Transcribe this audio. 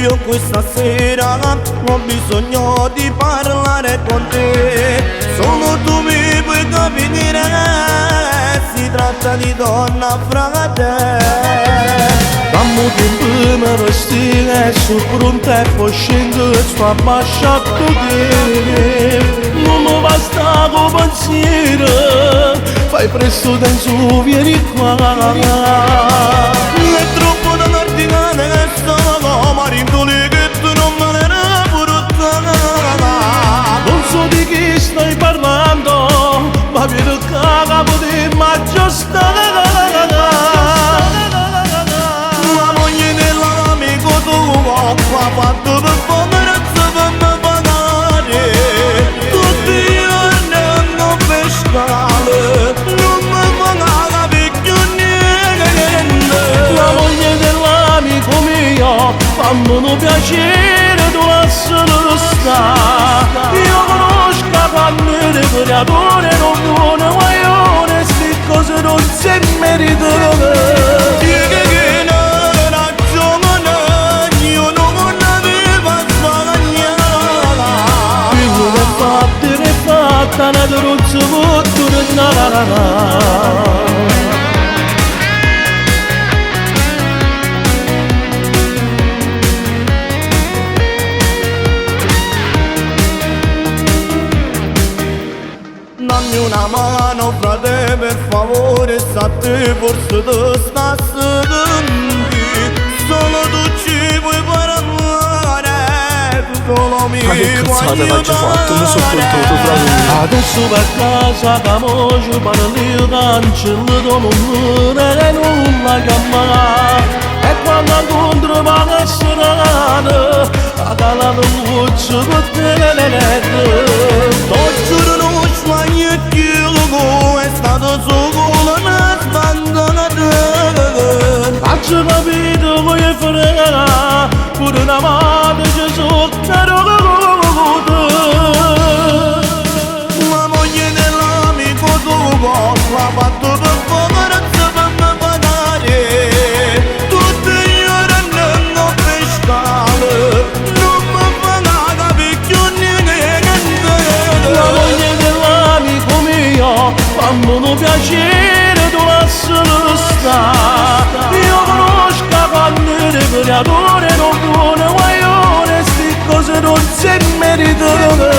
Io questa sera ho bisogno di parlare con te. Solo tu mi puoi capire, si tratta di donna fra te. Dammi tempo mi resti e su pronto e poi scendo e sto abbasciato te. Non mi basta con pensiero, fai presto denso, vieni qua. È troppo da nardinare che sto, ma rimpoli che tu non me ne ne portare. Non so di chi stai parlando, ma vedo che capo di maggio sta. Ha fatto per poverezza per me pagare. Tutti i giorni hanno pescare, non mi fanno più niente. La moglie dell'amico mio, fammi un piacere, tu lascialo stare. Io conosco quando di creatore non buone guaione, sti cose non si meritano. Tana durutsu mutturun Dammi una mano frate per favore, sa te forse te sta seduti. Solo tu ci puoi parlare, tu solo mi puoi aiutare. Adesso per casa camocio parli cancello non e nulla chiamare. E quando incontro la strada a calare un goccio per te. Oggi non sbaglio più, è stato solo una sbandonata. Faccio capito come frega, pure una madre ci sono. Ha fatto per poverezza per me pagare. Tutti i giorni hanno pescare, non mi fanno più niente. La moglie dell'amico mio, fammi un piacere, tu lascialo stare. Io conosco quando di creatore non buone guaione, sti cose non si meritano.